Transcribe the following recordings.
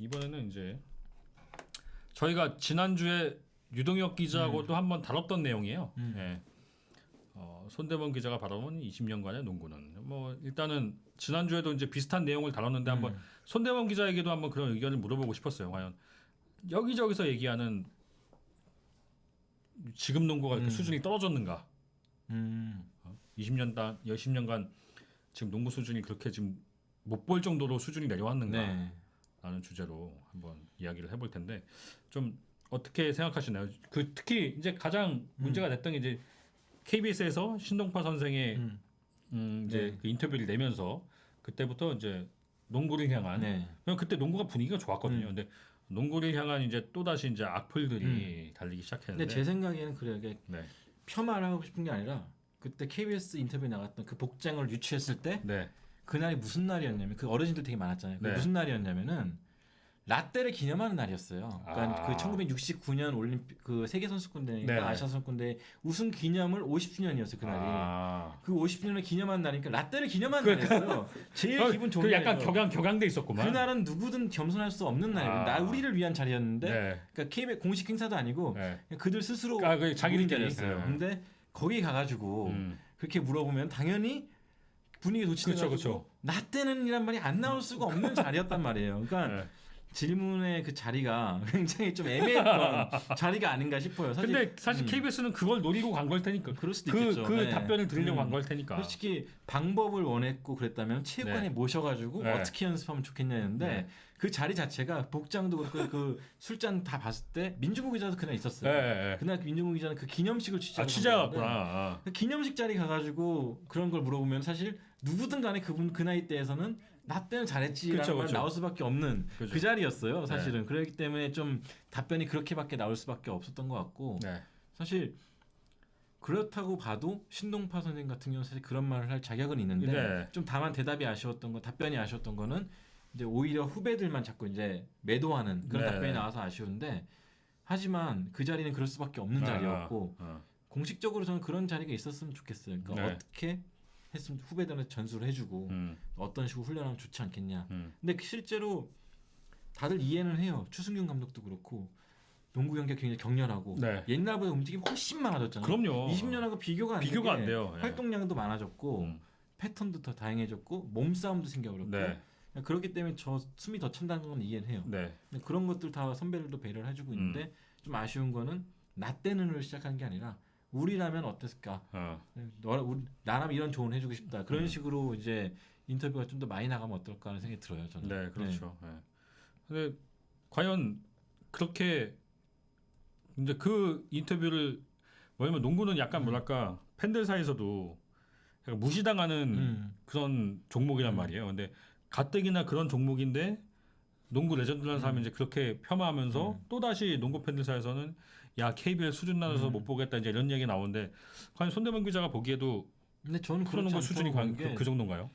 이번에는 이제 저희가 지난주에 유동혁 기자하고도 한번 다뤘던 내용이에요. 예. 손대범 기자가 바라본 20년간의 농구는 뭐 일단은 지난주에도 이제 비슷한 내용을 다뤘는데 한번 손대범 기자에게도 한번 그런 의견을 물어보고 싶었어요. 과연 여기저기서 얘기하는 지금 농구가 이렇게 수준이 떨어졌는가? 10년간 지금 농구 수준이 그렇게 지금 못 볼 정도로 수준이 내려왔는가? 네. 라는 주제로 한번 이야기를 해볼 텐데 좀 어떻게 생각하시나요? 그 특히 이제 가장 문제가 됐던 게 이제 KBS에서 신동파 선생의 이제 그 인터뷰를 내면서 그때부터 이제 농구를 향한 그냥 그때 농구가 분위기가 좋았거든요. 근데 농구를 향한 이제 또 다시 이제 악플들이 달리기 시작했는데. 근데 제 생각에는 그래요. 이게 네. 폄하를 하고 싶은 게 아니라 그때 KBS 인터뷰에 나갔던 그 복장을 유추했을 때 네. 그날이 무슨 날이었냐면 그 어르신들 되게 많았잖아요. 네. 무슨 날이었냐면은 라떼를 기념하는 날이었어요. 그러니까 그 1969년 올림픽 그 세계 선수권대회니까 네. 아시아 선수권대회 우승 기념을 50주년이었어요 그날이. 그 50주년을 기념하는 날이니까 라떼를 기념하는 날이었어요. 제일 기분 좋은 그 약간 날이죠. 격양돼 있었구만. 그날은 누구든 겸손할 수 없는 날이에요. 나 우리를 위한 자리였는데, 네. 그러니까 KBS 공식 행사도 아니고 네. 그냥 그들 스스로 그 자기들끼리 자리였어요. 네. 근데 거기 가가지고 그렇게 물어보면 당연히 분위기 도취돼가지고 그쵸. 나 때는이란 말이 안 나올 수가 없는 자리였단 말이에요. 그러니까 네. 질문의 그 자리가 굉장히 좀 애매했던 자리가 아닌가 싶어요. 근데 사실 KBS는 그걸 노리고 간 걸 테니까. 그럴 수도 있겠죠. 그 네. 답변을 들으려고 간 걸 테니까. 솔직히 방법을 원했고 그랬다면 체육관에 모셔가지고 네. 어떻게 연습하면 좋겠냐는데 그 자리 자체가 복장도 그렇고 그 술잔 다 봤을 때 민중국 기자도 그날 있었어요. 네. 그날 민중국 기자는 그 기념식을 취재했구나. 그 기념식 자리 가가지고 그런 걸 물어보면 사실 누구든 간에 그분 그 나이 때에서는 나 때는 잘했지라는 말 나올 수밖에 없는 그 자리였어요. 사실은 그렇기 때문에 좀 답변이 그렇게밖에 나올 수밖에 없었던 것 같고 사실 그렇다고 봐도 신동파 선생 같은 경우는 사실 그런 말을 할 자격은 있는데 좀 다만 대답이 아쉬웠던 거, 답변이 아쉬웠던 거는 이제 오히려 후배들만 자꾸 이제 매도하는 그런 답변이 나와서 아쉬운데 하지만 그 자리는 그럴 수밖에 없는 자리였고 공식적으로 저는 그런 자리가 있었으면 좋겠어요. 그러니까 어떻게 했으면 후배들한테 전수를 해주고 어떤 식으로 훈련하면 좋지 않겠냐. 근데 실제로 다들 이해는 해요. 추승균 감독도 그렇고 농구 경기가 굉장히 격렬하고 옛날보다 움직임이 훨씬 많아졌잖아요. 그럼요. 20년하고 비교가 안 돼요. 활동량도 많아졌고 패턴도 더 다양해졌고 몸싸움도 생겨버렸고 그렇기 때문에 저 숨이 더 찬다는 건 이해는 해요. 근데 그런 것들 다 선배들도 배려를 해주고 있는데 좀 아쉬운 거는 나 때는으로 시작하는 게 아니라 우리라면 어땠을까? 나라면 이런 조언을 해주고 싶다. 그런 식으로 이제 인터뷰가 좀 더 많이 나가면 어떨까 하는 생각이 들어요. 저는. 네, 그렇죠. 근데 과연 그렇게 이제 그 인터뷰를 뭐냐면 농구는 약간 뭐랄까 팬들 사이에서도 약간 무시당하는 그런 종목이란 말이에요. 근데 가뜩이나 그런 종목인데 농구 레전드라는 사람이 이제 그렇게 폄하하면서 또 다시 농구 팬들 사이에서는 야 KBL 수준 낮아서 못 보겠다 이제 이런 얘기 나오는데 과연 손대범 기자가 보기에도 근데 저는 프로농구 수준이 과연 그 정도인가요?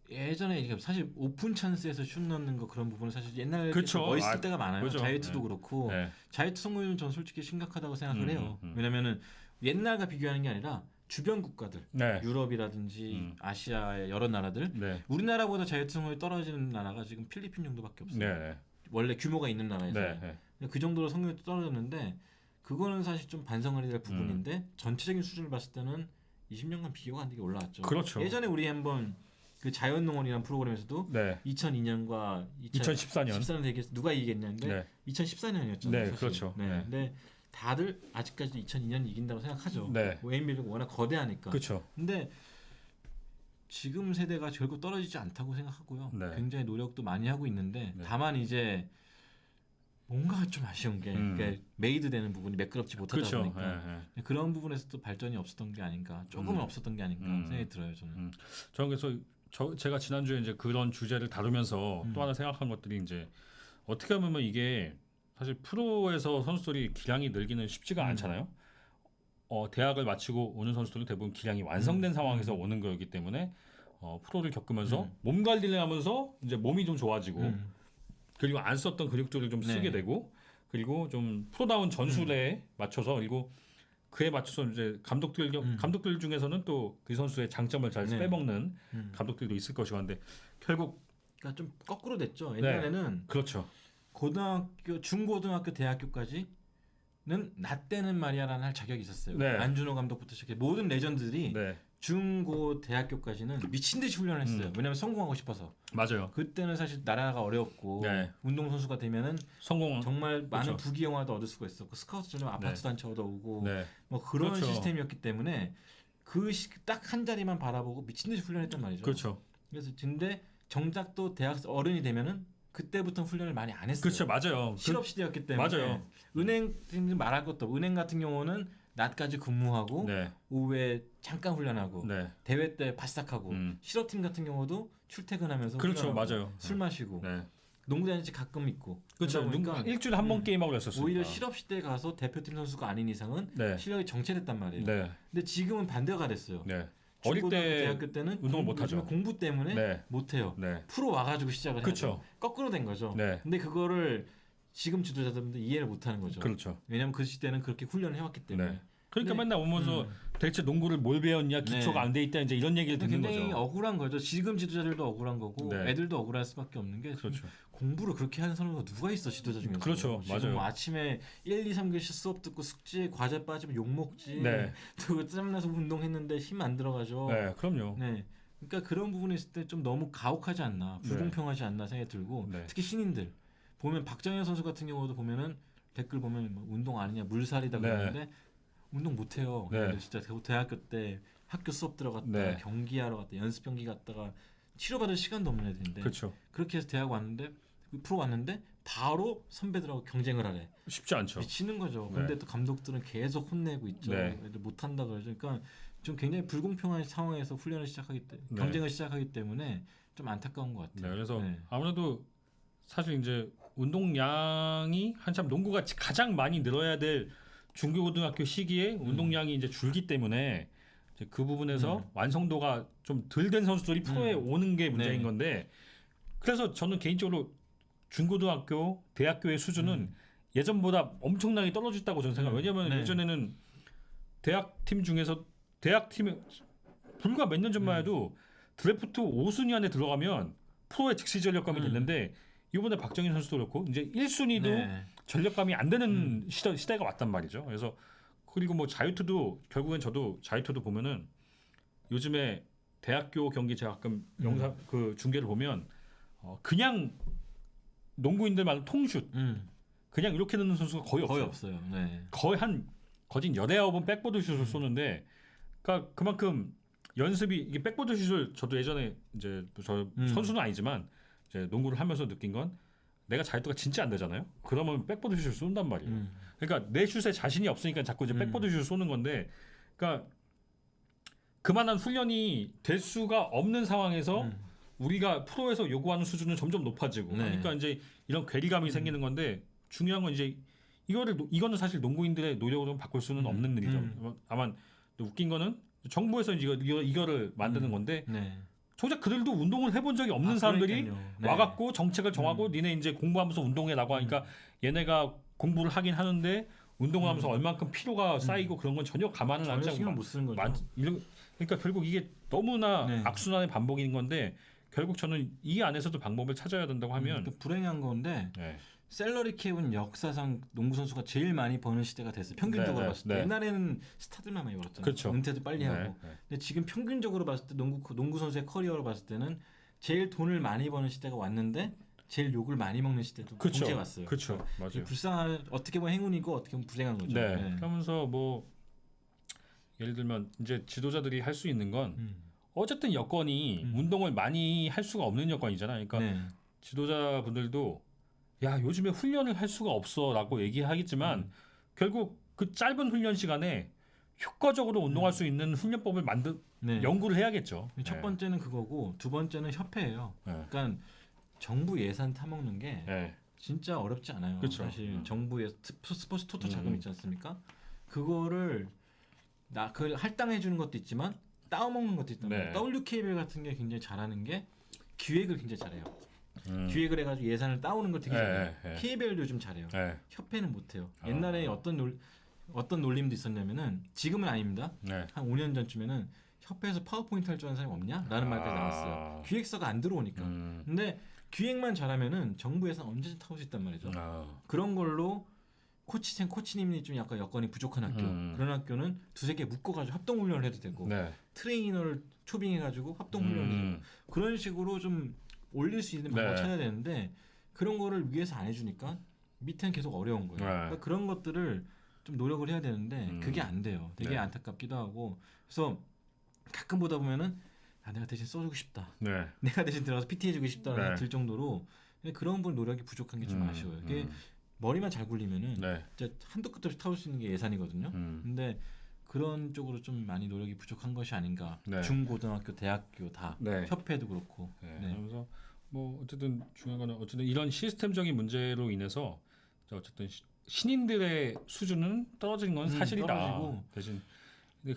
예전에 사실 오픈 찬스에서 슛 넣는 거 그런 부분은 사실 옛날에 멋있을 때가 많아요. 자유투도 그렇고 자유투 성공률은 전 솔직히 심각하다고 생각을 해요. 왜냐면은 옛날과 비교하는 게 아니라 주변 국가들, 유럽이라든지 아시아의 여러 나라들, 우리나라보다 자유투 성공률이 떨어지는 나라가 지금 필리핀 정도밖에 없어요. 원래 규모가 있는 나라에서 그 정도로 성공률이 떨어졌는데 그거는 사실 좀 반성해야 될 부분인데 전체적인 수준을 봤을 때는 20년간 비교가 안 되게 올라왔죠. 그렇죠. 예전에 우리 한번 그 자연농원이라는 프로그램에서도 2002년과 2014년 되게 누가 이기겠냐는데 2014년이었죠. 네, 그렇죠. 근데 다들 아직까지도 2002년 이긴다고 생각하죠. 웨인 밀리가 워낙 거대하니까. 그렇죠. 근데 지금 세대가 결국 떨어지지 않다고 생각하고요. 굉장히 노력도 많이 하고 있는데 다만 이제 뭔가 좀 아쉬운 게 그러니까 메이드 되는 부분이 매끄럽지 못하다 보니까 그런 부분에서 또 발전이 없었던 게 아닌가, 조금은 없었던 게 아닌가 생각이 들어요. 저는 그래서 제가 지난주에 이제 그런 주제를 다루면서 또 하나 생각한 것들이 이제 어떻게 보면 이게 사실 프로에서 선수들이 기량이 늘기는 쉽지가 않잖아요. 대학을 마치고 오는 선수들은 대부분 기량이 완성된 상황에서 오는 거기 때문에 프로를 겪으면서 몸 관리를 하면서 이제 몸이 좀 좋아지고 그리고 안 썼던 근육들을 좀 쓰게 되고 그리고 좀 프로다운 전술에 맞춰서 그리고 그에 맞춰서 이제 감독들 중에서는 또 그 선수의 장점을 잘 빼먹는 감독들도 있을 것이고 한데 결국 그러니까 좀 거꾸로 됐죠. 옛날에는 그렇죠. 고등학교, 중고등학교, 대학교까지는 나 때는 말이야라는 할 자격이 있었어요. 네. 안준호 감독부터 시작해 모든 레전드들이 네. 중고 대학교까지는 미친 듯이 훈련을 했어요. 왜냐면 성공하고 싶어서. 맞아요. 그때는 사실 나라가 어려웠고 네. 운동 선수가 되면은 성공 정말 많은 그렇죠. 부귀영화도 얻을 수가 있었고 스카우트 전용 아파트도 한 채 얻어오고 네. 뭐 그런 그렇죠. 시스템이었기 때문에 그 딱 한 자리만 바라보고 미친 듯이 훈련했단 말이죠. 그렇죠. 그래서 근데 정작 또 대학 어른이 되면은 그때부터 훈련을 많이 안 했어요. 그렇죠. 맞아요. 실업 시대였기 때문에 맞아요. 은행 말할 것도 없고 은행 같은 경우는 낮까지 근무하고 네. 오후에 잠깐 훈련하고 네. 대회 때 바싹하고 실업팀 같은 경우도 출퇴근하면서 그렇죠. 훈련하고 맞아요. 술 마시고 네. 농구 다니지 가끔 있고 그렇죠. 그러다 보니까 일주일에 한 번 게임하고 그랬었어요. 오히려 실업 시대에 가서 대표팀 선수가 아닌 이상은 네. 실력이 정체됐단 말이에요. 네. 근데 지금은 반대가 됐어요. 네. 어릴 중고등학교, 때 대학교 때는 운동을 못 하죠. 공부 때문에 네. 못 해요. 네. 프로 와가지고 시작을 그렇죠. 하죠. 거꾸로 된 거죠. 네. 근데 그거를 지금 지도자들은 이해를 못 하는 거죠. 그렇죠. 왜냐하면 그 시대는 그렇게 훈련을 해왔기 때문에. 네. 그러니까 근데, 맨날 오면서 대체 농구를 뭘 배웠냐, 기초가 네. 안 돼 있다 이제 이런 얘기를 듣는 굉장히 거죠. 억울한 거죠. 지금 지도자들도 억울한 거고 네. 애들도 억울할 수밖에 없는 게 그렇죠. 공부를 그렇게 하는 선수가 누가 있어 지도자 중에서. 그렇죠. 지금 맞아요. 뭐 아침에 1, 2, 3교시 수업 듣고 숙제 과제 빠지면 욕 먹지. 네. 또 짬나서 운동했는데 힘 안 들어가죠. 네, 그럼요. 네. 그러니까 그런 부분이 있을 때 좀 너무 가혹하지 않나, 불공평하지 않나 생각이 들고 네. 특히 신인들 보면 박정현 선수 같은 경우도 보면은 댓글 보면 뭐 운동 아니냐 물살이다 그러는데 운동 못 해요. 네. 진짜 대학교 때 학교 수업 들어갔다 네. 경기하러 갔다 연습 경기 갔다가 치료받을 시간도 없는 애들인데 그렇죠. 그렇게 해서 대학 왔는데 프로 왔는데 바로 선배들하고 경쟁을 하래. 쉽지 않죠. 미치는 거죠. 네. 근데 또 감독들은 계속 혼내고 있죠. 네. 애들 못 한다 그러죠. 그러니까 좀 굉장히 불공평한 상황에서 훈련을 시작하기 때문에 네. 경쟁을 시작하기 때문에 좀 안타까운 것 같아요. 네, 그래서 네. 아무래도 사실 이제 운동량이 한참 농구가 가장 많이 늘어야 될 중고등학교 시기에 운동량이 이제 줄기 때문에 이제 그 부분에서 완성도가 좀 덜 된 선수들이 프로에 오는 게 문제인 네. 건데 그래서 저는 개인적으로 중고등학교, 대학교의 수준은 예전보다 엄청나게 떨어졌다고 저는 생각해요. 왜냐하면 네. 예전에는 대학팀 중에서 대학팀에 불과 몇 년 전만 해도 드래프트 5순위 안에 들어가면 프로의 즉시 전력감이 됐는데 이번에 박정희 선수도 그렇고 이제 1순위도 네. 전력감이 안 되는 시대가 왔단 말이죠. 그래서 그리고 뭐 자유투도 결국엔 저도 자유투도 보면은 요즘에 대학교 경기 제가 가끔 영상 그 중계를 보면 그냥 농구인들 말로 통슛 그냥 이렇게 넣는 선수가 거의 없어요. 네. 거의 한 거진 8-9번 백보드 슛을 쏘는데 그러니까 그만큼 연습이 이게 백보드 슛을 저도 예전에 이제 저 선수는 아니지만 이제 농구를 하면서 느낀 건 내가 자유투가 진짜 안 되잖아요. 그러면 백보드 슛을 쏜단 말이에요. 그러니까 내 슛에 자신이 없으니까 자꾸 이제 백보드 슛을 쏘는 건데 그러니까 그만한 훈련이 될 수가 없는 상황에서 우리가 프로에서 요구하는 수준은 점점 높아지고 네. 그러니까 이제 이런 괴리감이 생기는 건데 중요한 건 이제 이거는 사실 농구인들의 노력으로 바꿀 수는 없는 일이죠. 다만 웃긴 거는 정부에서 이제 이거를 만드는 건데 네. 정작 그들도 운동을 해본 적이 없는 사람들이 그러니까요. 네. 와갖고 정책을 정하고 니네 이제 공부하면서 운동해라고 하니까 얘네가 공부를 하긴 하는데 운동을 하면서 얼만큼 피로가 쌓이고 그런 건 전혀 감안을 안 전혀 하고 신경 못 쓰는 거죠. 그러니까 결국 이게 너무나 네. 악순환의 반복인 건데 결국 저는 이 안에서도 방법을 찾아야 된다고 하면 또 불행한 건데 네. 샐러리 캡은 역사상 농구 선수가 제일 많이 버는 시대가 됐어요. 평균적으로 네, 봤을 때 네. 옛날에는 스타들만 많이 벌었잖아요. 그렇죠. 은퇴도 빨리 하고. 네. 근데 지금 평균적으로 봤을 때 농구 선수의 커리어로 봤을 때는 제일 돈을 많이 버는 시대가 왔는데 제일 욕을 많이 먹는 시대도 동시에 왔어요. 그렇죠. 맞아요. 불쌍한 어떻게 보면 행운이고 어떻게 보면 불행한 거죠. 네. 그러면서 뭐 예를 들면 이제 지도자들이 할 수 있는 건 어쨌든 여건이 운동을 많이 할 수가 없는 여건이잖아요. 그러니까 네. 지도자분들도 야 요즘에 훈련을 할 수가 없어라고 얘기하겠지만 결국 그 짧은 훈련 시간에 효과적으로 운동할 수 있는 훈련법을 네. 연구를 해야겠죠. 첫 네. 번째는 그거고 두 번째는 협회예요. 네. 그러니까 정부 예산 타먹는 게 네. 진짜 어렵지 않아요. 그쵸. 사실 정부의 스포츠 토토 자금 있지 않습니까? 그거를 그 할당해 주는 것도 있지만 따먹는 것도 있단 말이에요. 네. WKBL 같은 게 굉장히 잘하는 게 기획을 굉장히 잘해요. 기획을 해가지고 예산을 따오는 걸 되게 잘해요. KBL도 요즘 잘해요. 네. 협회는 못해요. 옛날에 어떤 놀림도 있었냐면은 지금은 아닙니다. 네. 한 5년 전쯤에는 협회에서 파워포인트 할 줄 아는 사람이 없냐? 라는 말까지 나왔어요. 기획서가 안 들어오니까. 근데 기획만 잘하면은 정부 예산 언제든 타올 수 있단 말이죠. 그런 걸로 코치님이 좀 약간 여건이 부족한 학교 그런 학교는 두세 개 묶어가지고 합동훈련을 해도 되고 네. 트레이너를 초빙해가지고 합동훈련을 해도 그런 식으로 좀 올릴 수 있는 방법을 찾아야 되는데 그런 거를 위에서 안 해주니까 밑에는 계속 어려운 거예요. 그러니까 그런 것들을 좀 노력을 해야 되는데 그게 안 돼요. 되게 안타깝기도 하고 그래서 가끔 보다 보면은 내가 대신 써주고 싶다. 내가 대신 들어가서 PT 해주고 싶다는 생각이 들 정도로 그런 분 노력이 부족한 게 좀 아쉬워요. 이게 머리만 잘 굴리면은 진짜 한도 끝도 없이 타올 수 있는 게 예산이거든요. 근데 그런 쪽으로 좀 많이 노력이 부족한 것이 아닌가. 중고등학교, 대학교 다 협회도 그렇고. 그래서 뭐 어쨌든 중요한 거는 어쨌든 이런 시스템적인 문제로 인해서 어쨌든 신인들의 수준은 떨어진 건 사실이다. 떨어지고. 대신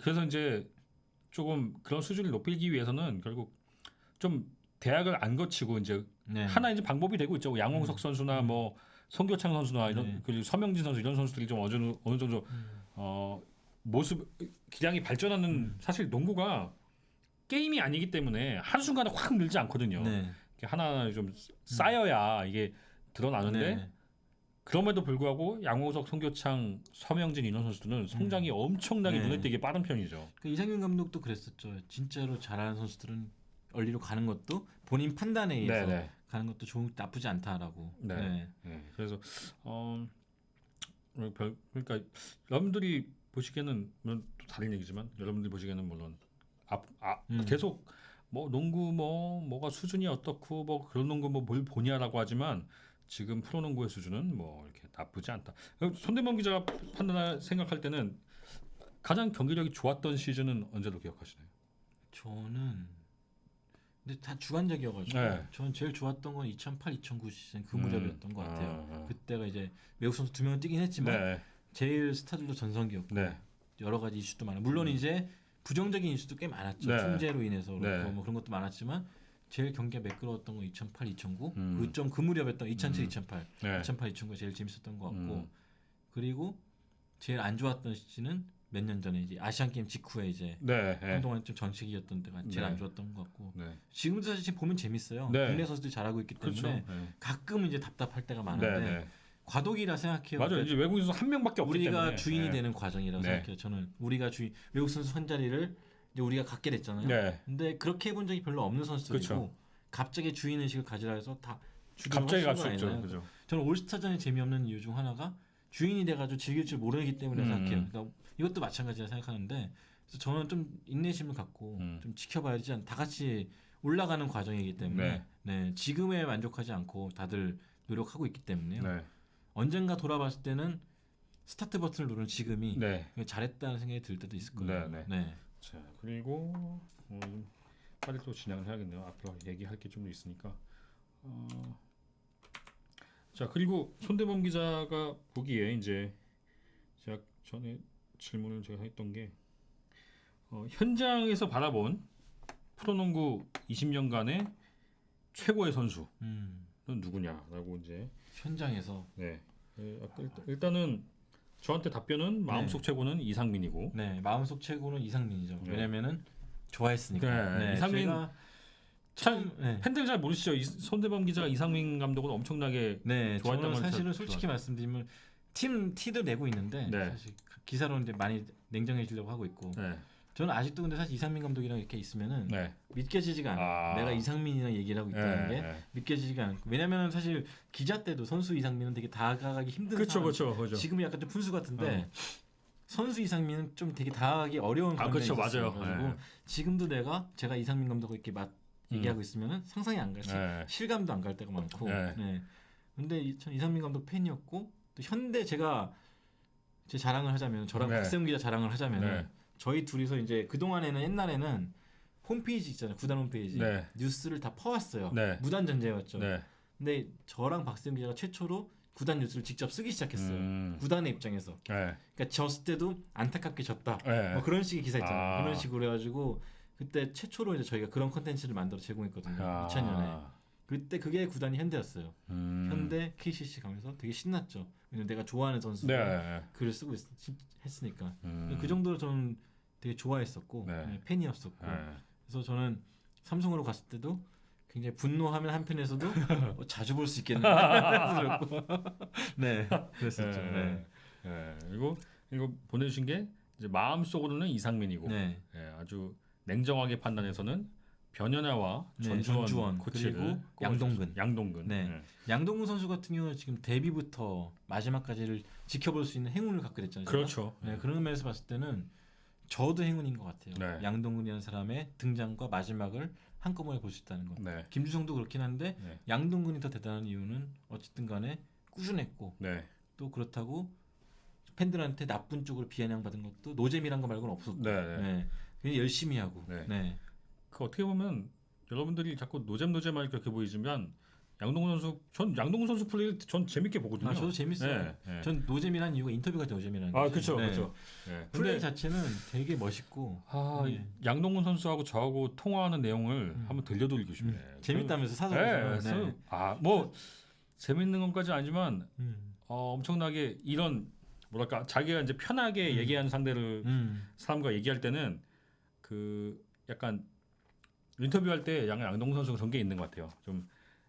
그래서 이제 조금 그런 수준을 높이기 위해서는 결국 좀 대학을 안 거치고 이제 하나 이제 방법이 되고 있죠. 양홍석 선수나 뭐 송교창 선수나 이런 그리고 서명진 선수 이런 선수들이 좀 어느 정도 모습 기량이 발전하는 사실 농구가 게임이 아니기 때문에 한 순간에 확 늘지 않거든요. 하나 좀 쌓여야 이게 드러나는데 그럼에도 불구하고 양홍석, 송교창, 서명진 이런 선수들은 성장이 엄청나게 눈에 띄게 빠른 편이죠. 그 이상균 감독도 그랬었죠. 진짜로 잘하는 선수들은 얼리로 가는 것도 본인 판단에 의해서 가는 것도 나쁘지 않다라고. 그래서 그러니까 여러분들이 보시기에는 물론 또 다른 얘기지만 여러분들이 보시기에는 물론 계속 뭐 농구 뭐가 수준이 어떻고 뭐 그런 농구 뭐 뭘 보냐라고 하지만 지금 프로농구의 수준은 뭐 이렇게 나쁘지 않다. 손대범 기자가 생각할 때는 가장 경기력이 좋았던 시즌은 언제로 기억하시나요? 저는 근데 다 주관적이어가지고 저는 제일 좋았던 건 2008, 2009 시즌 그 무렵이었던 것 같아요. 그때가 이제 외국 선수 2명 뛰긴 했지만 제일 스타들도 전성기였고 여러 가지 이슈도 많아. 물론 이제 부정적인 이슈도 꽤 많았죠. 총재로 인해서 그렇고 뭐 그런 것도 많았지만 제일 경기가 매끄러웠던 건 2008, 2009 그 무렵이었던 2007, 2008, 2008, 2009가 제일 재밌었던 것 같고 그리고 제일 안 좋았던 시즌은 몇 년 전에 이제 아시안 게임 직후에 이제 한동안 좀 정식이었던 때가 제일 안 좋았던 것 같고 지금도 사실 보면 재밌어요. 국내 선수들이 잘하고 있기 때문에 가끔 이제 답답할 때가 많은데 과도기라 생각해요. 맞아요. 이제 외국 선수 한 명밖에 없기 우리가 때문에 주인이 되는 과정이라고 생각해요. 저는 우리가 외국 선수 한 자리를 이제 우리가 갖게 됐잖아요. 근데 그렇게 해본 적이 별로 없는 선수들이고 갑자기 주인 의식을 가지라 해서 다 갑자기 갈 수 있죠. 그죠. 저는 올스타전이 재미없는 이유 중 하나가 주인이 돼가지고 즐길 줄 모르기 때문에 생각해요. 그러니까 이것도 마찬가지라 생각하는데 그래서 저는 좀 인내심을 갖고 좀 지켜봐야 되지 않나. 다 같이 올라가는 과정이기 때문에 지금에 만족하지 않고 다들 노력하고 있기 때문에요. 언젠가 돌아봤을 때는 스타트 버튼을 누른 지금이 잘했다는 생각이 들 때도 있을 거예요. 자 그리고 빨리 또 진행을 해야겠네요. 앞으로 얘기할 게 좀 있으니까. 자 그리고 손대범 기자가 보기에 이제 제가 전에 질문을 제가 했던 게 현장에서 바라본 프로농구 20년간의 최고의 선수는 누구냐라고 이제 현장에서 일단은 저한테 답변은 마음속 최고는 이상민이고 마음속 최고는 이상민이죠. 왜냐면은 좋아했으니까. 이상민 참 팬들 잘 모르시죠? 손대범 기자가 이상민 감독을 엄청나게 좋아했던 건 사실은 솔직히 말씀드리면 팀 티도 내고 있는데 사실 기사로는 이제 많이 냉정해지려고 하고 있고 저는 아직도 근데 사실 이상민 감독이랑 이렇게 있으면은 믿겨지지가 않아요. 내가 이상민이랑 얘기를 하고 있다는 게 믿겨지지가 않고 왜냐면은 사실 기자 때도 선수 이상민은 되게 다가가기 힘든 그렇죠. 지금 약간 좀 푼수 같은데 선수 이상민은 좀 되게 다가가기 어려운 감정이 있었어요. 맞아요. 지금도 제가 이상민 감독을 이렇게 얘기하고 있으면은 상상이 안 가지 실감도 안 갈 때가 많고 근데 전 이상민 감독 팬이었고 또 현대 제가 제 자랑을 하자면 저랑 박세웅 기자 자랑을 하자면 저희 둘이서 이제 그동안에는 옛날에는 홈페이지 있잖아요. 구단 홈페이지 뉴스를 다 퍼왔어요. 무단 전제였죠. 근데 저랑 박세웅 기자가 최초로 구단 뉴스를 직접 쓰기 시작했어요. 구단의 입장에서. 그러니까 졌을 때도 안타깝게 졌다. 뭐 그런 식의 기사 있잖아요. 그런 식으로 해가지고 그때 최초로 이제 저희가 그런 콘텐츠를 만들어 제공했거든요. 2000년에. 그때 그게 구단이 현대였어요. 현대 KCC 가면서 되게 신났죠. 왜냐면 내가 좋아하는 선수가 글을 쓰고 했으니까. 그 정도로 저는 되게 좋아했었고 네. 팬이었었고 네. 그래서 저는 삼성으로 갔을 때도 굉장히 분노하면 한편에서도 자주 볼 수 있겠나 네 그랬었죠. 네. 그리고 이거 보내주신 게 이제 마음속으로는 이상민이고 네. 아주 냉정하게 판단해서는 변현아와 네, 전주원 코치를 그리고 꼽아주셨어요. 양동근. 양동근. 네. 양동근 선수 같은 경우는 지금 데뷔부터 마지막까지를 지켜볼 수 있는 행운을 갖게 됐잖아요. 그렇죠. 네, 그런 면에서 봤을 때는 저도 행운인 것 같아요. 네. 양동근이라는 사람의 등장과 마지막을 한꺼번에 볼 수 있다는 것. 네. 김주성도 그렇긴 한데 네. 양동근이 더 대단한 이유는 어쨌든 간에 꾸준했고 네. 또 그렇다고 팬들한테 나쁜 쪽으로 비아냥받은 것도 노잼이란 거 말고는 없었고 네. 네. 그냥 열심히 하고 네. 네. 그 어떻게 보면 여러분들이 자꾸 노잼하게 그렇게 보이지만 양동근 선수 전 양동근 선수 플레이를 전 재밌게 보거든요. 저도 재밌어요. 네. 네. 전 노잼이라는 이유가 인터뷰가 노잼이라는 아 거죠. 그렇죠, 네. 그렇죠. 네. 플레이 근데 자체는 되게 멋있고 네. 양동근 선수하고 저하고 통화하는 내용을 한번 들려드리고 싶네요. 재밌다면서 사석에서. 네. 뭐 재밌는 것까지 아니지만 음. 엄청나게 이런 뭐랄까 자기가 이제 편하게 얘기하는 상대를 사람과 얘기할 때는 그 약간 인터뷰할 때 양동근 선수가 그런 게 있는 것 같아요. 좀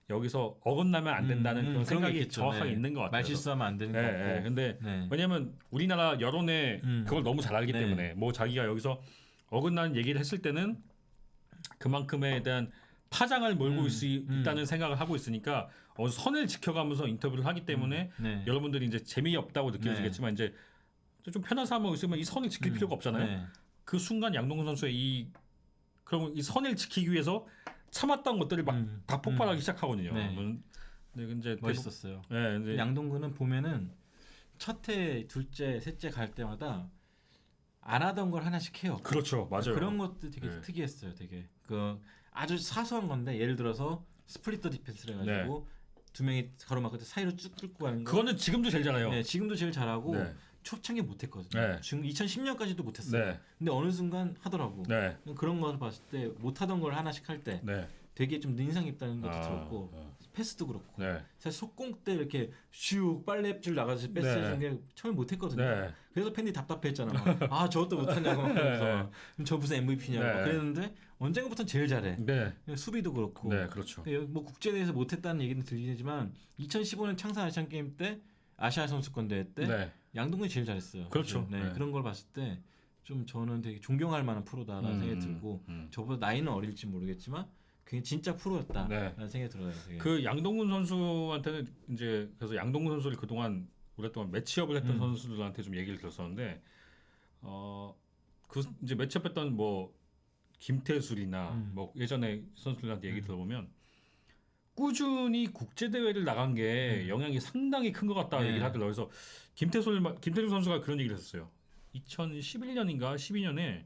여기서 어긋나면 안 된다는 그런 생각이 있겠죠. 정확하게 네. 있는 것 같아요. 말 실수하면 안 되는 거 같고. 네. 근데 네. 왜냐하면 우리나라 여론에 그걸 너무 잘 알기 네. 때문에 뭐 자기가 여기서 어긋나는 얘기를 했을 때는 그만큼에 대한 파장을 몰고 있다는 생각을 하고 있으니까 선을 지켜가면서 인터뷰를 하기 때문에 네. 여러분들이 이제 재미없다고 느껴지겠지만 이제 좀 편한 사람하고 있으면 이 선을 지킬 필요가 없잖아요. 네. 그 순간 양동근 선수의 그럼 이 선을 지키기 위해서 참았던 것들이 막 다 폭발하기 시작하거든요. 네. 근데 이제 멋있었어요. 네, 근데 양동근은 보면은 첫해, 둘째, 셋째 갈 때마다 안 하던 걸 하나씩 해요. 그렇죠, 맞아요. 그런 것도 되게 네. 특이했어요. 되게 그 아주 사소한 건데 예를 들어서 스플리터 디펜스를 해가지고 두 명이 가로막을 때 사이로 쭉 뚫고 가는 거. 그거는 지금도 제일 잘해요. 네, 지금도 제일 잘하고 네. 초창기 못했거든요. 네. 지금 2010년까지도 못했어요. 네, 근데 어느 순간 하더라고. 네, 그런 걸 봤을 때 못하던 걸 하나씩 할 때 네. 되게 좀 인상 깊다는 것도 들었고 패스도 그렇고 네, 사실 속공 때 이렇게 슉 빨래줄 나가서 패스 네. 해준 게 처음에 못했거든요. 네. 그래서 팬들이 답답했잖아. 막. 아 저것도 못하냐고 하면서 저 무슨 MVP냐고 네. 그랬는데 언젠가부터는 제일 잘해. 네, 수비도 그렇고. 네, 그렇죠. 근데 뭐 국제대회에서 못했다는 얘기는 들리지만 2015년 창사 아시안 게임 때 아시아 선수권 대회 때 네, 양동근이 제일 잘했어요. 그렇죠. 네. 네. 그런 걸 봤을 때 좀 저는 되게 존경할 만한 프로다라는 생각이 들고 저보다 나이는 어릴지 모르겠지만 그게 진짜 프로였다라는 생각이 들어요. 되게. 그 양동근 선수한테는 이제 그래서 양동근 선수를 그동안 오랫동안 매치업을 했던 선수들한테 좀 얘기를 들었었는데 그 이제 매치업했던 뭐 김태술이나 뭐 예전에 선수들한테 얘기 들어보면 꾸준히 국제 대회를 나간 게 영향이 상당히 큰 것 같다 네. 얘기를 하더라고요. 그래서 김태술 선수가 그런 얘기를 했었어요. 2011년인가 12년에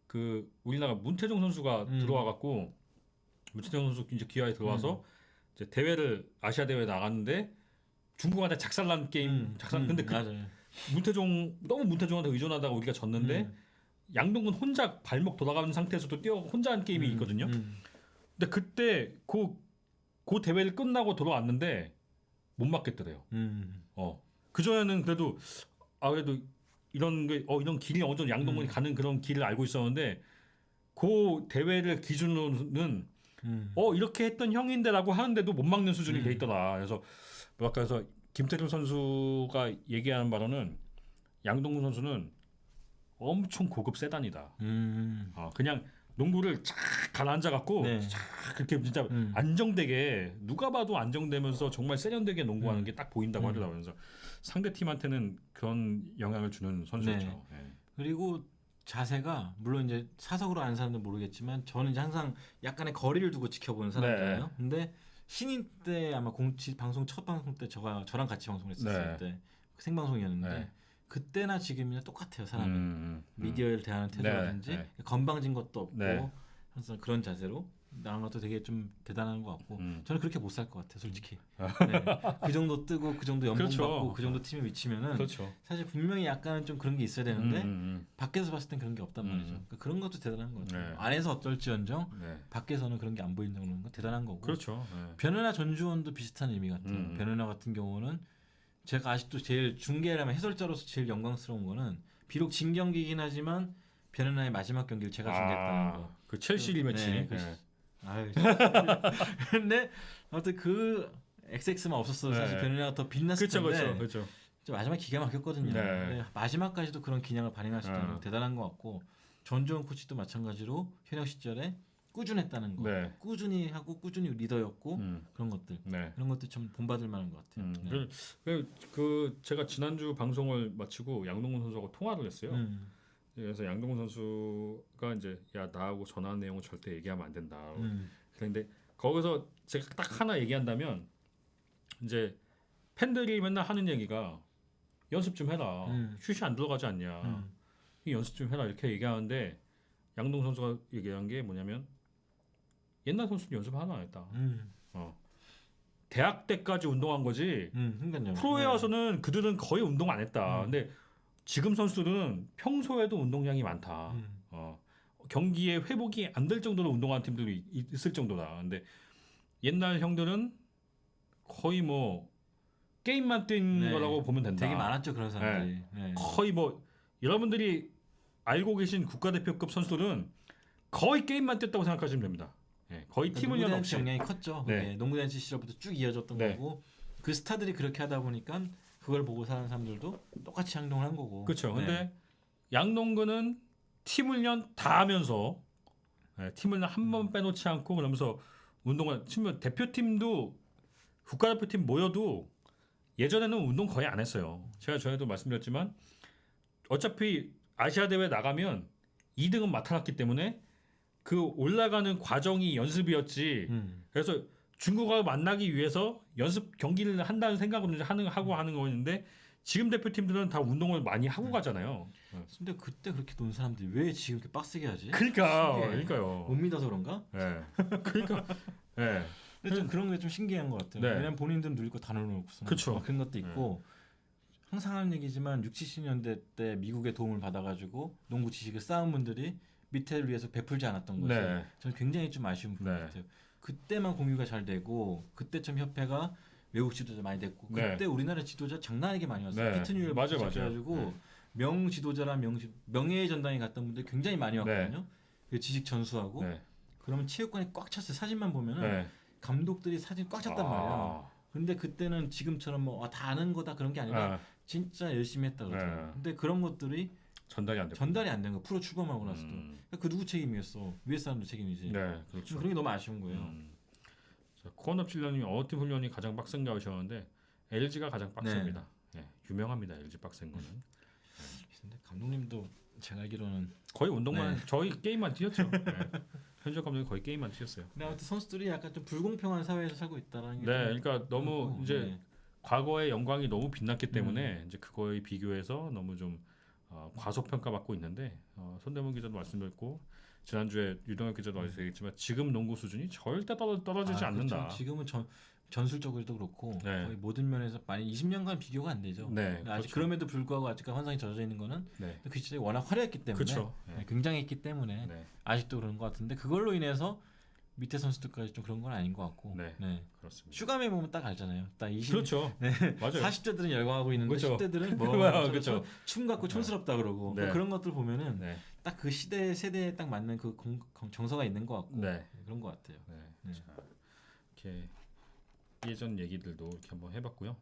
그 우리나라 문태종 선수가 들어와 갖고 문태종 선수 이제 기아에 들어와서 이제 대회를 아시아 대회 나갔는데 중국한테 작살난 게임 근데 그 맞아요. 너무 문태종한테 의존하다가 우리가 졌는데 양동근 혼자 발목 돌아가는 상태에서도 혼자 한 게임이 있거든요. 근데 그때 그 대회를 끝나고 돌아왔는데 못 맞겠더래요. 그 전에는 그래도 그래도 이런 길이 어느 정도 양동근이 가는 그런 길을 알고 있었는데 그 대회를 기준으로는 이렇게 했던 형인데라고 하는데도 못 막는 수준이 돼 있더라. 그래서 그래서 김태준 선수가 얘기하는 바로는 양동근 선수는 엄청 고급 세단이다. 그냥 농구를 쫙 가라앉아 갖고 네. 쫙 그렇게 진짜 안정되게 누가 봐도 안정되면서 정말 세련되게 농구하는 게 딱 보인다고 하더라고요. 그래서 상대 팀한테는 그런 영향을 주는 선수였죠. 네. 네. 그리고 자세가 물론 이제 사석으로 아는 사람들은 모르겠지만 저는 이제 항상 약간의 거리를 두고 지켜보는 사람이잖아요. 근데 신인 때 아마 방송 첫 방송 때 저랑 같이 방송했었을 때 생방송이었는데 그때나 지금이나 똑같아요. 사람이 미디어를 대하는 태도라든지 건방진 것도 없고 항상 그런 자세로 나온 것도 되게 좀 대단한 것 같고 저는 그렇게 못 살 것 같아요. 솔직히 그 정도 뜨고 그 정도 연봉 그렇죠. 받고 그 정도 팀에 미치면은 그렇죠. 사실 분명히 약간은 좀 그런 게 있어야 되는데 밖에서 봤을 땐 그런 게 없단 말이죠. 그러니까 그런 것도 대단한 것 같아요. 안에서 어떨지언정 밖에서는 그런 게 안 보인다는 건 대단한 거고. 그렇죠. 변현아 전주원도 비슷한 의미 같아요. 변현아 같은 경우는 제가 아직도 제일 중계라면 해설자로서 제일 영광스러운 거는 비록 진 경기이긴 하지만 베르나의 마지막 경기를 제가 중계했다는 거. 그 첼시 리매치. 네, 아유. 근데 아무튼 그 XX만 없었어도 사실 베르나가 더 빛났을 텐데. 그렇죠. 마지막 기가 막혔거든요. 네. 근데 마지막까지도 그런 기량을 발휘할 수 있다는 거 네. 대단한 것 같고 전주원 코치도 마찬가지로 현역 시절에 꾸준했다는 거. 네. 꾸준히 하고 꾸준히 리더였고 그런 것들. 네. 그런 것들 좀 본받을 만한 것 같아요. 네. 그 제가 지난주 방송을 마치고 양동근 선수하고 통화를 했어요. 그래서 양동근 선수가 이제 야 나하고 전화한 내용은 절대 얘기하면 안 된다. 그런데 거기서 제가 딱 하나 얘기한다면 이제 팬들이 맨날 하는 얘기가 연습 좀 해라. 슛이 안 들어가지 않냐. 이 연습 좀 해라 이렇게 얘기하는데 양동 선수가 얘기한 게 뭐냐면 옛날 선수는 연습 하나 안 했다. 대학 때까지 운동한 거지. 그러니까요. 프로에 와서는 그들은 거의 운동 안 했다. 근데 지금 선수들은 평소에도 운동량이 많다. 경기에 회복이 안 될 정도로 운동하는 팀들이 있을 정도다. 근데 옛날 형들은 거의 뭐 게임만 뛴 네. 거라고 보면 된다. 되게 많았죠 그런 사람들이. 네. 거의 뭐 여러분들이 알고 계신 국가대표급 선수들은 거의 게임만 뛰었다고 생각하시면 됩니다. 거의 팀 훈련 없이. 영향이 컸죠. 네. 농구단체 시절부터 쭉 이어졌던 네. 거고 그 스타들이 그렇게 하다 보니까 그걸 보고 사는 사람들도 똑같이 행동을 한 거고. 그렇죠. 근데 네. 양농구는 팀 훈련 다 하면서 팀 훈련 한 번 빼놓지 않고 그러면서 운동을 치면 대표팀도 국가대표팀 모여도 예전에는 운동 거의 안 했어요. 제가 전에도 말씀드렸지만 어차피 아시아 대회 나가면 2등은 맡아놨기 때문에 그 올라가는 과정이 연습이었지. 그래서 중국과 만나기 위해서 연습 경기를 한다는 생각으로 하고 하는 거였는데 지금 대표팀들은 다 운동을 많이 하고 가잖아요. 근데 그때 그렇게 논 사람들이 왜 지금 이렇게 빡세게 하지? 그러니까요. 못 믿어서 그런가? 그러니까. 근데 좀 그런 게 좀 신기한 것 같아요. 네. 왜냐면 본인들은 누릴 거 다 넣어놓고서 그쵸. 그런 것도 있고 항상 하는 얘기지만 60, 70년대 때 미국의 도움을 받아가지고 농구 지식을 쌓은 분들이 밑에를 위해서 베풀지 않았던 거죠. 네. 저는 굉장히 좀 아쉬운 부분 같아요. 그때만 공유가 잘 되고 그때쯤 협회가 외국 지도자 많이 됐고 그때 우리나라 지도자 장난 아니게 많이 왔어요. 피트 뉴얼부터 시작해가지고 명 지도자랑 명예의 전당에 갔던 분들 굉장히 많이 왔거든요. 그 지식 전수하고 그러면 체육관이 꽉 찼어요. 사진만 보면은 감독들이 사진 꽉 찼단 말이야. 근데 그때는 지금처럼 뭐 다 아는 거다 그런 게 아니라 진짜 열심히 했다 그러더라고요. 근데 그런 것들이 전달이 안 된 거 프로 출범하고 나서도 그 누구 책임이었어? 위에 사람들 책임이지. 그렇죠. 그런 게 너무 아쉬운 거예요. 코어업 칠년이 어느 팀 훈련이 가장 빡센가 하셨는데 LG가 가장 빡셉니다. 유명합니다. LG 빡센 거는. 근데 감독님도 제가 알기로는 거의 운동만 저희 게임만 뛰었죠. 현역 감독이 거의 게임만 뛰었어요. 근데 아무튼 선수들이 약간 좀 불공평한 사회에서 살고 있다라는 게 그러니까 너무 이제 과거의 영광이 너무 빛났기 때문에 이제 그거에 비교해서 너무 좀 과소평가받고 있는데 손대문 기자도 말씀드렸고 지난주에 유동혁 기자도 말씀드렸지만 지금 농구 수준이 절대 떨어지지 않는다. 그렇죠. 지금은 전술적으로도 그렇고 거의 모든 면에서 많이 20년간 비교가 안 되죠. 아직 그렇죠. 그럼에도 불구하고 아직까지 환상이 젖어 있는 거는 그 시절이 워낙 화려했기 때문에 그렇죠. 굉장했기 때문에 아직도 그런 것 같은데 그걸로 인해서 밑에 선수들까지 좀 그런 건 아닌 것 같고. 그렇습니다. 슈가맨 보면 딱 알잖아요. 딱 20. 그렇죠. 맞아요. 40대들은 열광하고 있는데 그렇죠. 10대들은 뭐 그렇죠. 춤 같고 촌스럽다 그러고 그런 것들 보면은 딱 그 세대에 딱 맞는 그 정서가 있는 것 같고 그런 것 같아요. 자, 이렇게 예전 얘기들도 이렇게 한번 해봤고요.